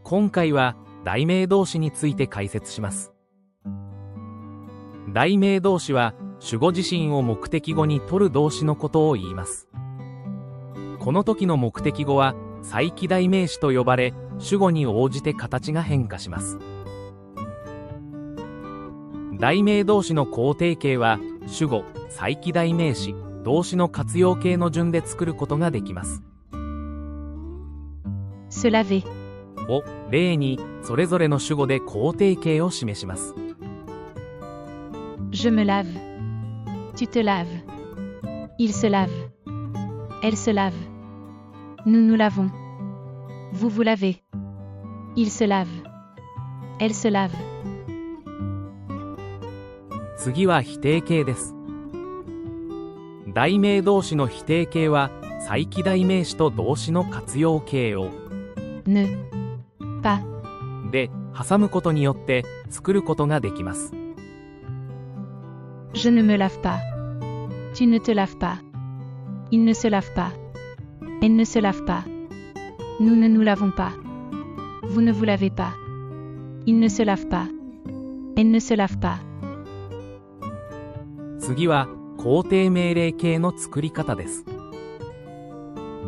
今回は題名動詞について解説します。題名動詞は主語自身を目的語に取る動詞のことを言います。この時の目的語は再起代名詞と呼ばれ、主語に応じて形が変化します。題名動詞の肯定形は主語、再起代名詞、動詞の活用形の順で作ることができます。se laver を例にそれぞれの主語で肯定形を示します。Je me lave. Tu te laves. Il se lave. Elle se lave. Nous nous lavons. Vous vous lavez. Il se lave. Elle se lave. 次は否定形です。題名動詞の否定形は再起代名詞と動詞の活用形を Ne pas で挟むことによって作ることができます。Je ne me lave pas. Tu ne te laves pas. Il ne se lave pas. Elle ne se lave pas. Nous ne nous lavons pas. Vous ne vous lavez pas. Il ne se lave pas. Elle ne se lave pas. 次は肯定命令形の作り方です。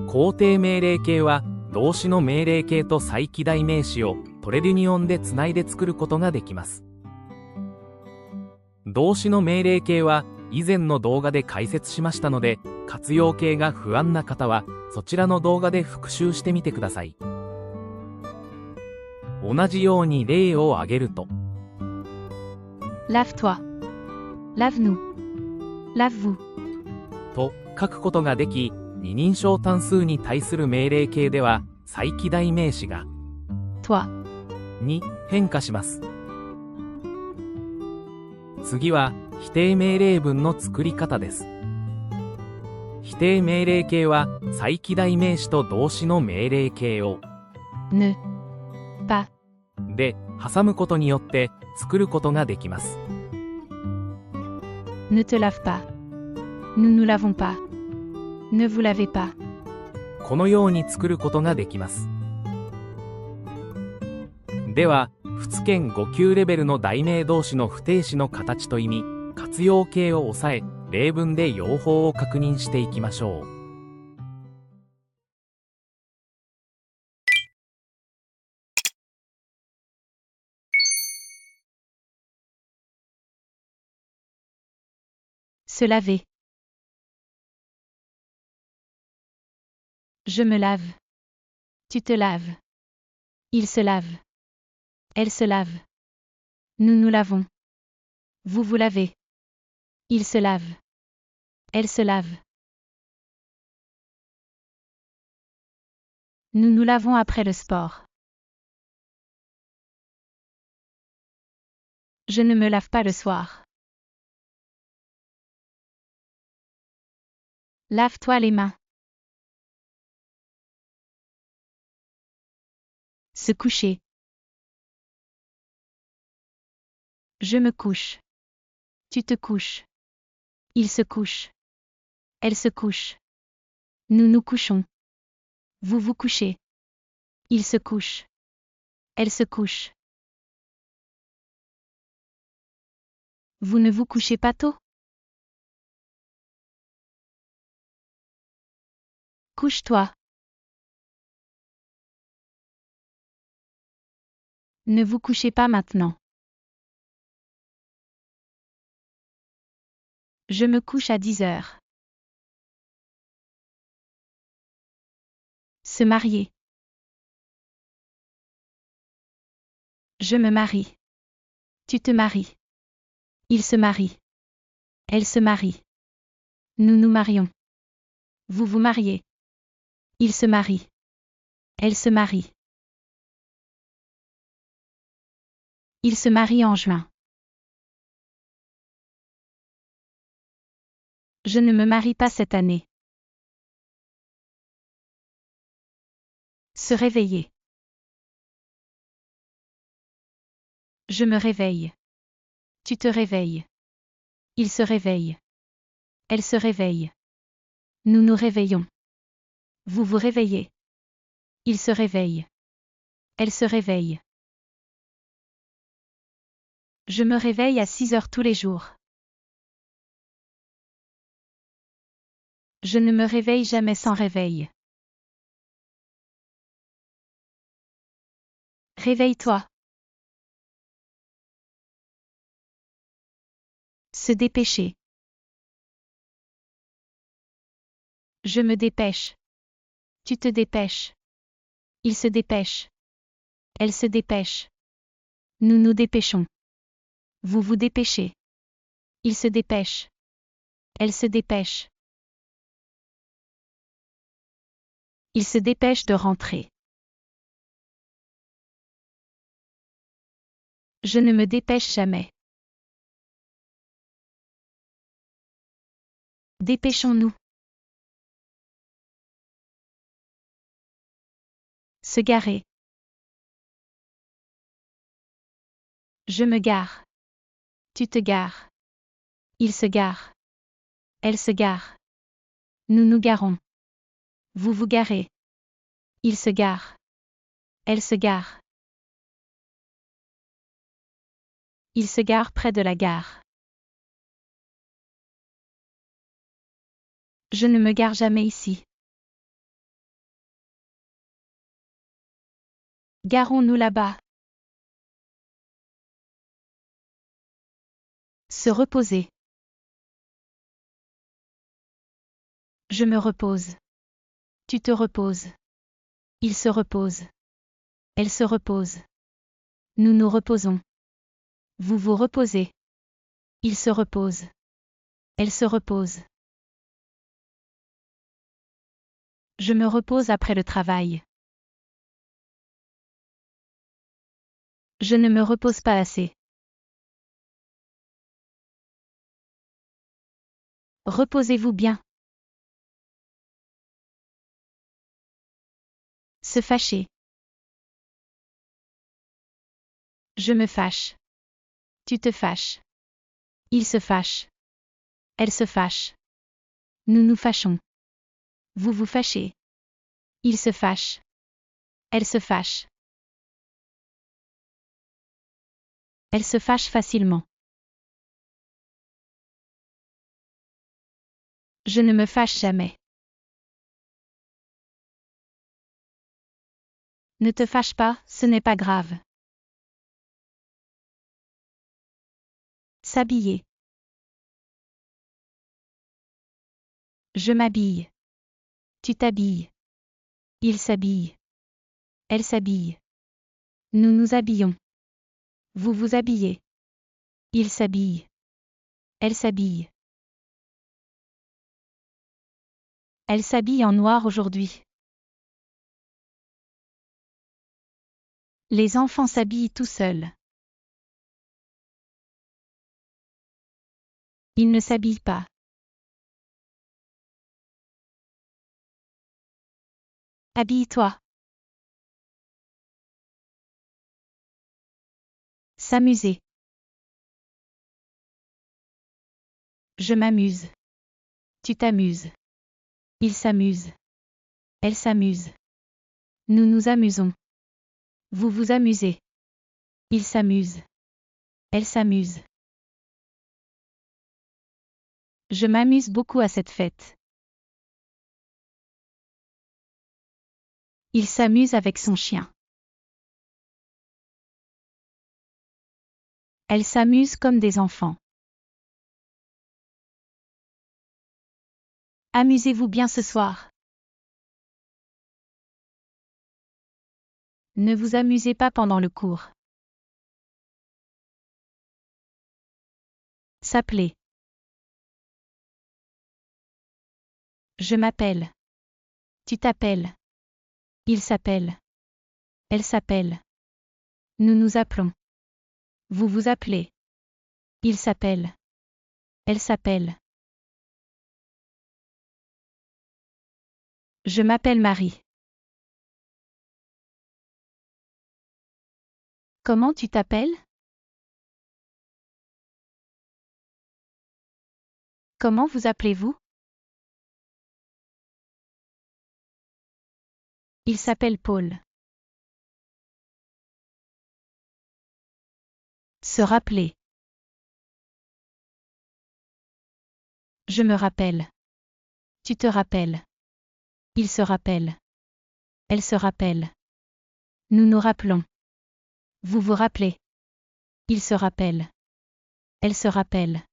肯定命令形は動詞の命令形と再起代名詞をトレリュニオンでつないで作ることができます。動詞の命令形は以前の動画で解説しましたので、活用形が不安な方はそちらの動画で復習してみてください。同じように例を挙げると Lave-toi. Lave-nous. Lave-vous. と書くことができ、二人称単数に対する命令形では再起代名詞が Toi. に変化します。次は否定命令文の作り方です。否定命令形は再起代名詞と動詞の命令形を Ne pas で挟むことによって作ることができます。Ne te lave pas. Nous nous lavons pas. Ne vous lavez pas. このように作ることができます。では、仏研5級レベルの題名動詞の不定詞の形と意味、活用形を押さえ、例文で用法を確認していきましょう。Se laver. Je me lave. Tu te laves. Il se lave. Elle se lave. Nous nous lavons. Vous vous lavez. Il se lave. Elle se lave. Nous nous lavons après le sport. Je ne me lave pas le soir. Lave-toi les mains. Se coucher. Je me couche. Tu te couches. Il se couche. Elle se couche. Nous nous couchons. Vous vous couchez. Il se couche. Elle se couche. Vous ne vous couchez pas tôt? Couche-toi. Ne vous couchez pas maintenant. Je me couche à 10 heures. Se marier. Je me marie. Tu te maries. Il se marie. Elle se marie. Nous nous marions. Vous vous mariez. Il se marie. Elle se marie. Il se marie en juin. Je ne me marie pas cette année. Se réveiller. Je me réveille. Tu te réveilles. Il se réveille. Elle se réveille. Nous nous réveillons. Vous vous réveillez. Il se réveille. Elle se réveille. Je me réveille à 6 heures tous les jours. Je ne me réveille jamais sans réveil. Réveille-toi. Se dépêcher. Je me dépêche. Tu te dépêches. Il se dépêche. Elle se dépêche. Nous nous dépêchons. Vous vous dépêchez. Il se dépêche. Elle se dépêche. Il se dépêche de rentrer. Je ne me dépêche jamais. Dépêchons-nous. Se garer. Je me gare. Tu te gares. Il se gare. Elle se gare. Nous nous garons. Vous vous garez. Il se gare. Elle se gare. Il se gare près de la gare. Je ne me gare jamais ici. Garons-nous là-bas. Se reposer. Je me repose. Tu te reposes. Il se repose. Elle se repose. Nous nous reposons. Vous vous reposez. Il se repose. Elle se repose. Je me repose après le travail. Je ne me repose pas assez. Reposez-vous bien. Se fâcher. Je me fâche. Tu te fâches. Il se fâche. Elle se fâche. Nous nous fâchons. Vous vous fâchez. Il se fâche. Elle se fâche. Elle se fâche facilement. Je ne me fâche jamais. Ne te fâche pas, ce n'est pas grave. S'habiller. Je m'habille. Tu t'habilles. Il s'habille. Elle s'habille. Nous nous habillons. Vous vous habillez. Il s'habille. Elle s'habille. Elle s'habille en noir aujourd'hui. Les enfants s'habillent tout seuls. Ils ne s'habillent pas. Habille-toi. S'amuser. Je m'amuse. Tu t'amuses. Il s'amuse. Elle s'amuse. Nous nous amusons. Vous vous amusez. Il s'amuse. Elle s'amuse. Je m'amuse beaucoup à cette fête. Il s'amuse avec son chien. Elle s'amuse comme des enfants. Amusez-vous bien ce soir. Ne vous amusez pas pendant le cours. S'appeler. Je m'appelle. Tu t'appelles. Il s'appelle. Elle s'appelle. Nous nous appelons. Vous vous appelez. Il s'appelle. Elle s'appelle. Je m'appelle Marie. Comment tu t'appelles? Comment vous appelez-vous? Il s'appelle Paul. Se rappeler. Je me rappelle. Tu te rappelles. Il se rappelle. Elle se rappelle. Nous nous rappelons. Vous vous rappelez. Il se rappelle. Elle se rappelle.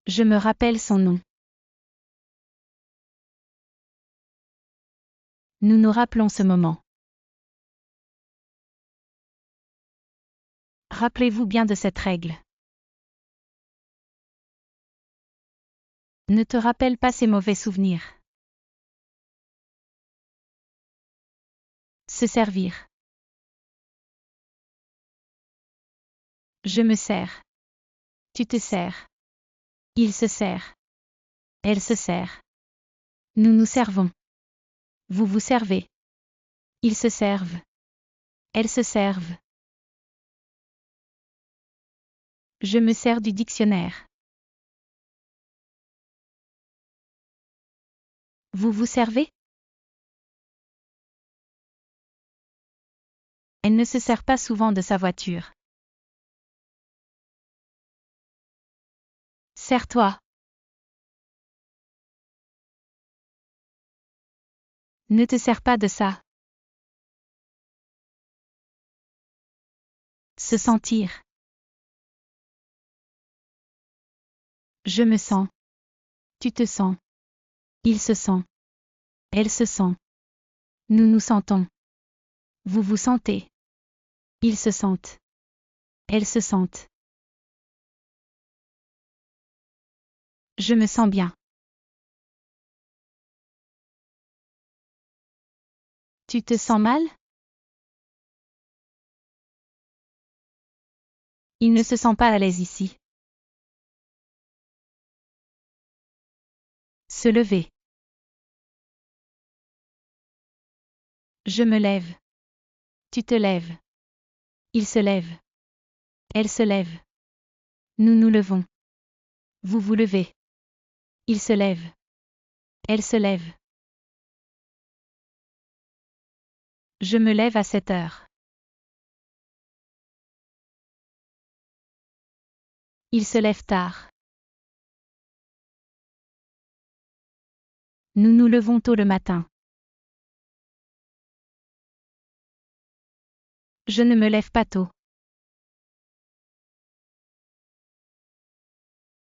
Je me rappelle son nom. Nous nous rappelons ce moment. Rappelez-vous bien de cette règle. Ne te rappelle pas ces mauvais souvenirs. Se servir. Je me sers. Tu te sers. Il se sert. Elle se sert. Nous nous servons. Vous vous servez. Ils se servent. Elles se servent. Je me sers du dictionnaire. Vous vous servez? Elle ne se sert pas souvent de sa voiture. Sers-toi. Ne te sers pas de ça. Se sentir. Je me sens. Tu te sens. Il se sent. Elle se sent. Nous nous sentons. Vous vous sentez. Ils se sentent. Elles se sentent. Je me sens bien. Tu te sens mal? Il ne se sent pas à l'aise ici. Se lever. Je me lève. Tu te lèves. Il se lève. Elle se lève. Nous nous levons. Vous vous levez. Il se lève. Elle se lève. Je me lève à 7 heures. Il se lève tard. Nous nous levons tôt le matin. Je ne me lève pas tôt.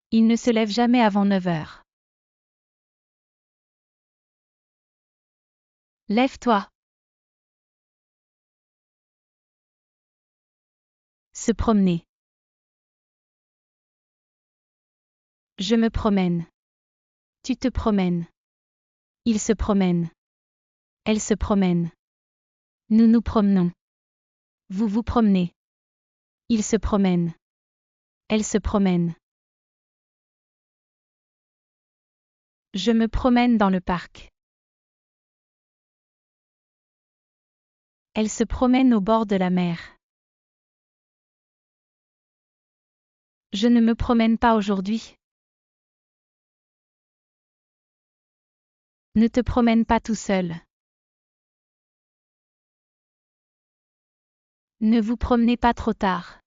Il ne se lève jamais avant 9 heures. Lève-toi. Se promener. Je me promène. Tu te promènes. Il se promène. Elle se promène. Nous nous promenons. Vous vous promenez. Il se promène. Elle se promène. Je me promène dans le parc. Elle se promène au bord de la mer. Je ne me promène pas aujourd'hui. Ne te promène pas tout seul. Ne vous promenez pas trop tard.